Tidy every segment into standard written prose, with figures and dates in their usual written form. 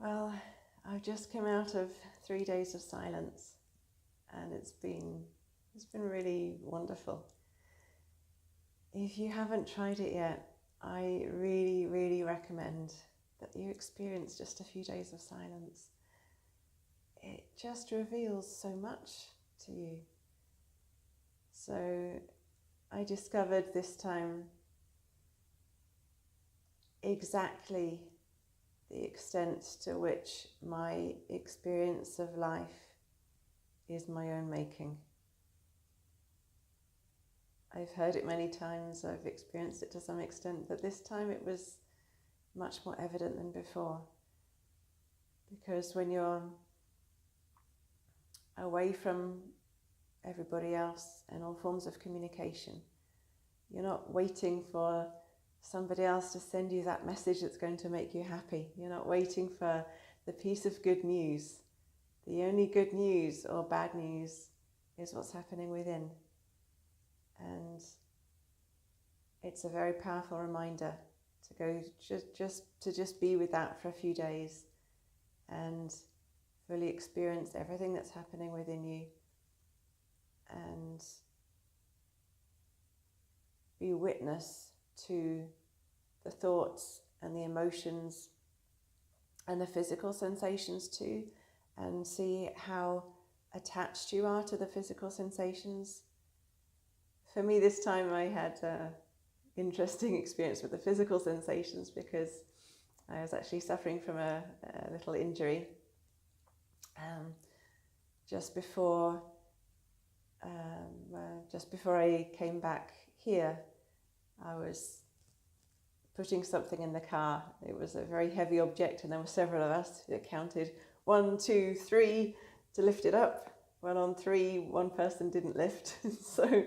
Well, I've just come out of 3 days of silence, and it's been really wonderful. If you haven't tried it yet, I really, really recommend that you experience just a few days of silence. It just reveals so much to you. So I discovered this time exactly the extent to which my experience of life is my own making. I've heard it many times, I've experienced it to some extent, but this time it was much more evident than before. Because when you're away from everybody else and all forms of communication, you're not waiting for somebody else to send you that message that's going to make you happy. You're not waiting for the piece of good news. The only good news or bad news is what's happening within. And it's a very powerful reminder to go just be with that for a few days and fully experience everything that's happening within you and be witness to the thoughts and the emotions and the physical sensations too, and see how attached you are to the physical sensations. For me this time I had an interesting experience with the physical sensations because I was actually suffering from a little injury just before I came back here. I was putting something in the car. It was a very heavy object, and there were several of us. It counted 1, 2, 3 to lift it up. 1 on 3, one person didn't lift, so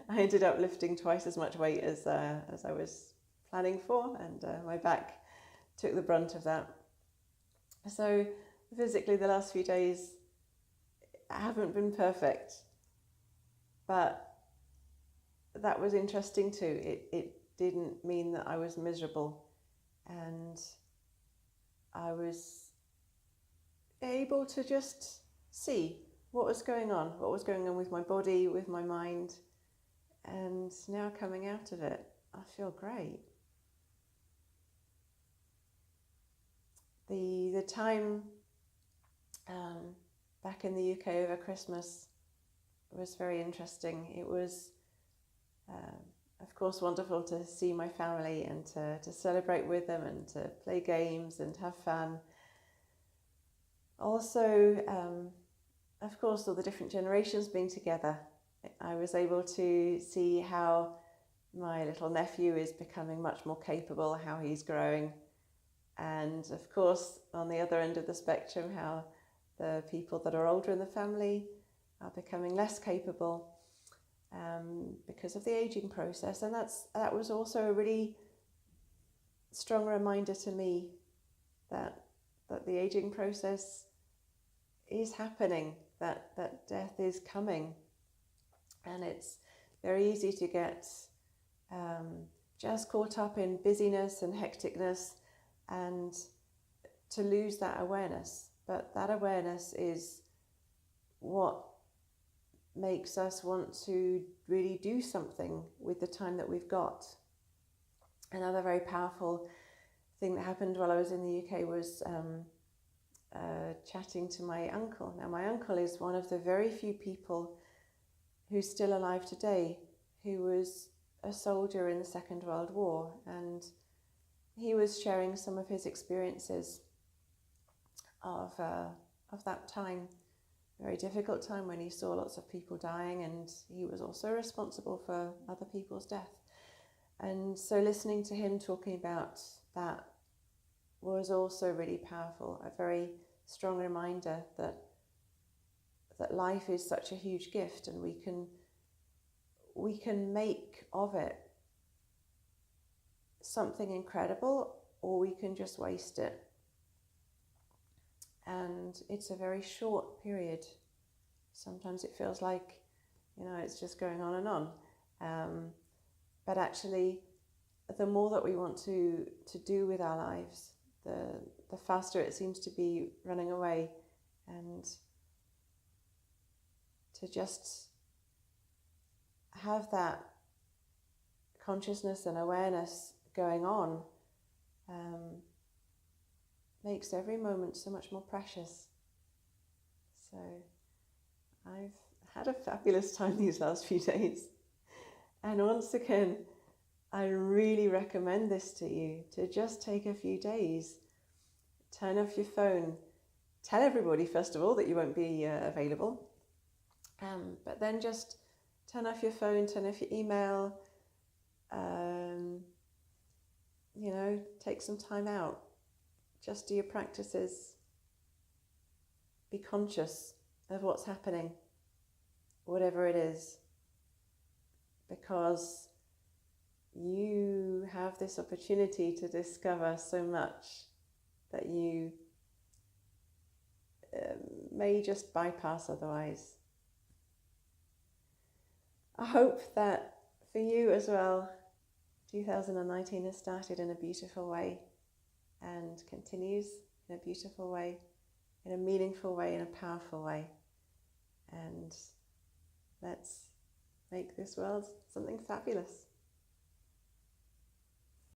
I ended up lifting twice as much weight as I was planning for, and my back took the brunt of that. So physically, the last few days haven't been perfect, but that was interesting too. It didn't mean that I was miserable, and I was able to just see what was going on with my body, with my mind, and now coming out of it, I feel great. The time back in the UK over Christmas was very interesting. It was of course wonderful to see my family and to celebrate with them and to play games and have fun. Also, of course, all the different generations being together. I was able to see how my little nephew is becoming much more capable, how he's growing, and of course on the other end of the spectrum how the people that are older in the family are becoming less capable because of the aging process. And that was also a really strong reminder to me that the aging process is happening, that death is coming, and it's very easy to get just caught up in busyness and hecticness and to lose that awareness. But that awareness is what makes us want to really do something with the time that we've got. Another very powerful thing that happened while I was in the UK was chatting to my uncle. Now, my uncle is one of the very few people who's still alive today who was a soldier in the Second World War, and he was sharing some of his experiences of that time, a very difficult time when he saw lots of people dying, and he was also responsible for other people's death. And so listening to him talking about that was also really powerful, a very strong reminder that life is such a huge gift, and we can make of it something incredible, or we can just waste it. And it's a very short period. Sometimes it feels like, it's just going on and on. But actually, the more that we want to do with our lives, the faster it seems to be running away, and to just have that consciousness and awareness going on makes every moment so much more precious. So I've had a fabulous time these last few days, and once again I really recommend this to you, to just take a few days, turn off your phone, tell everybody first of all that you won't be available, but then just turn off your phone, turn off your email, take some time out, just do your practices, be conscious of what's happening, whatever it is, because you have this opportunity to discover so much that you may just bypass otherwise. I hope that for you as well, 2019 has started in a beautiful way and continues in a beautiful way, in a meaningful way, in a powerful way. And let's make this world something fabulous.